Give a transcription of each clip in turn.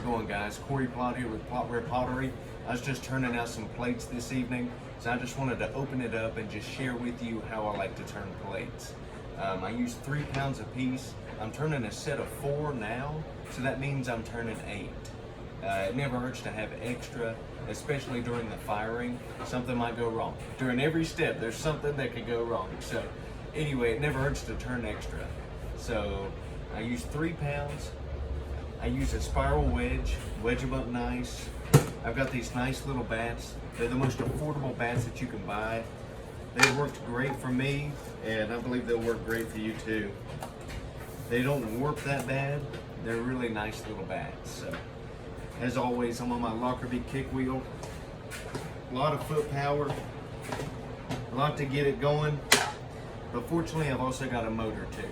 going, guys? Corey Plot here with Plotware Pottery. I was just turning out some plates this evening, so I just wanted to open it up and just share with you how I like to turn plates. I use 3 pounds a piece. I'm turning a set of 4 now, so that means I'm turning 8. It never hurts to have extra, especially during the firing. Something might go wrong. During every step, there's something that could go wrong. So anyway, it never hurts to turn extra. So I use 3 pounds. I use a spiral wedge them up nice. I've got these nice little bats. They're the most affordable bats that you can buy. They worked great for me, and I believe they'll work great for you too. They don't warp that bad. They're really nice little bats. So, as always, I'm on my Lockerbie kick wheel. A lot of foot power, a lot to get it going. But fortunately, I've also got a motor too.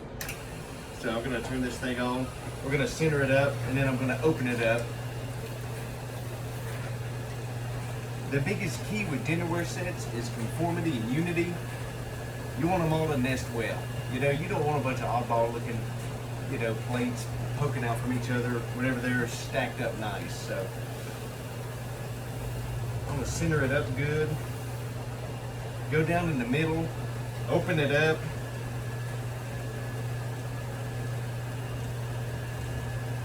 So I'm gonna turn this thing on. We're gonna center it up, and then I'm gonna open it up. The biggest key with dinnerware sets is conformity and unity. You want them all to nest well. You know, you don't want a bunch of oddball looking, plates poking out from each other whenever they're stacked up nice. So I'm gonna center it up good. Go down in the middle, open it up.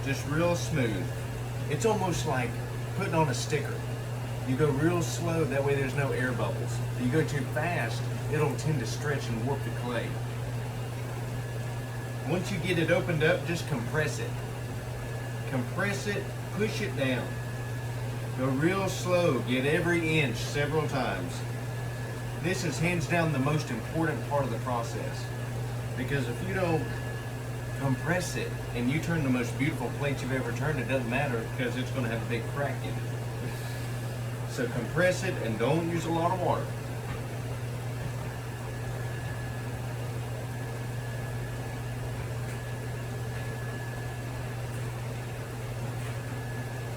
Just real smooth. It's almost like putting on a sticker. You go real slow, that way there's no air bubbles. If you go too fast, it'll tend to stretch and warp the clay. Once you get it opened up, just compress it. Compress it, push it down. Go real slow, get every inch several times. This is hands down the most important part of the process. Because if you don't compress it and you turn the most beautiful plate you've ever turned, it doesn't matter because it's going to have a big crack in it. So compress it and don't use a lot of water.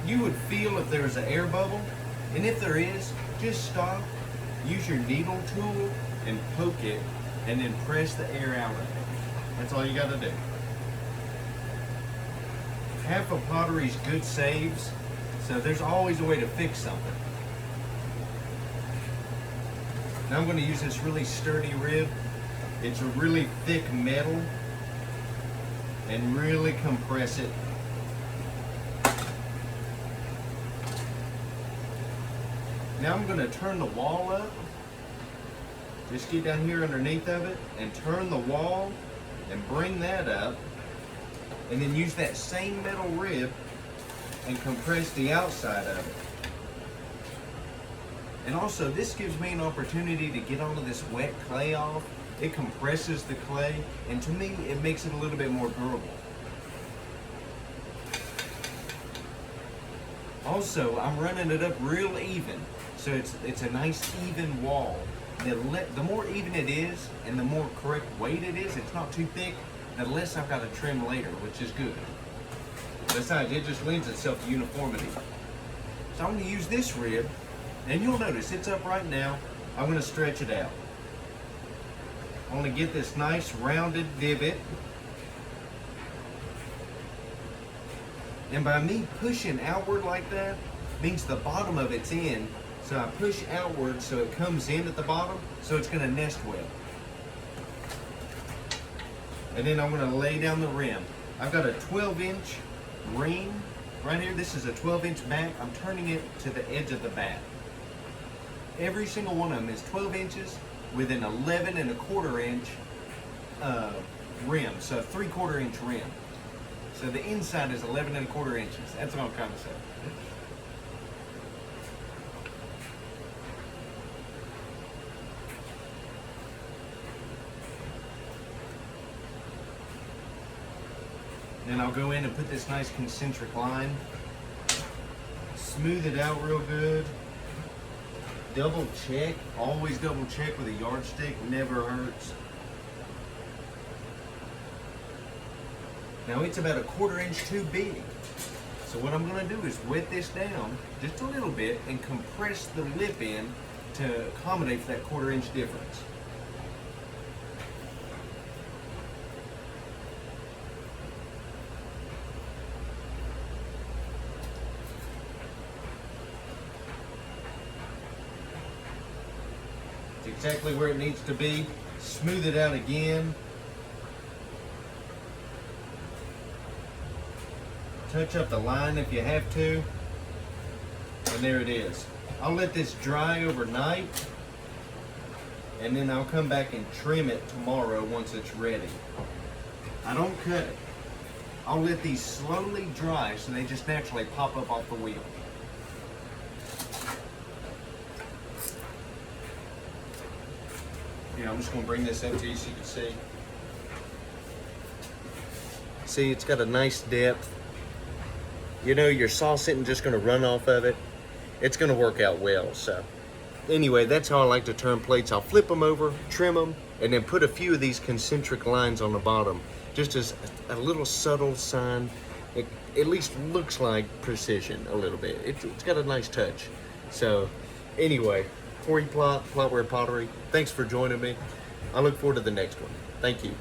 You would feel if there's an air bubble, and if there is, just stop, use your needle tool and poke it, and then press the air out of it. That's all you got to do. Half of pottery's good saves, so there's always a way to fix something. Now I'm going to use this really sturdy rib. It's a really thick metal, and really compress it. Now I'm going to turn the wall up. Just get down here underneath of it and turn the wall and bring that up. And then use that same metal rib and compress the outside of it. And also, this gives me an opportunity to get onto this wet clay off. It compresses the clay, and to me, it makes it a little bit more durable. Also, I'm running it up real even, so it's a nice even wall. The more even it is, and the more correct weight it is, it's not too thick, the less I've got to trim later, which is good. Besides, it just lends itself to uniformity. So I'm going to use this rib, and you'll notice it's up right now. I'm going to stretch it out. I want to get this nice rounded divot. And by me pushing outward like that, means the bottom of it's in. So I push outward so it comes in at the bottom, so it's going to nest well. And then I'm going to lay down the rim. I've got a 12-inch ring right here. This is a 12-inch back. I'm turning it to the edge of the bat. Every single one of them is 12 inches with an 11.25-inch rim, so 3/4 inch rim. So the inside is 11.25 inches. That's what I'm trying to say. Then I'll go in and put this nice concentric line. Smooth it out real good. Double check. Always double check with a yardstick. Never hurts. Now it's about 1/4 inch too big. So what I'm going to do is wet this down just a little bit and compress the lip in to accommodate for that 1/4 inch difference. exactly where it needs to be. Smooth it out again. Touch up the line if you have to. And there it is. I'll let this dry overnight, and then I'll come back and trim it tomorrow once it's ready. I don't cut it. I'll let these slowly dry so they just naturally pop up off the wheel. Here, I'm just going to bring this up to you so you can see. See, it's got a nice depth. You know, your sauce isn't just going to run off of it. It's going to work out well. So anyway, that's how I like to turn plates. I'll flip them over, trim them, and then put a few of these concentric lines on the bottom, just as a little subtle sign. It at least looks like precision a little bit. It's got a nice touch. So anyway, Corey Plot, Plotware Pottery, thanks for joining me. I look forward to the next one. Thank you.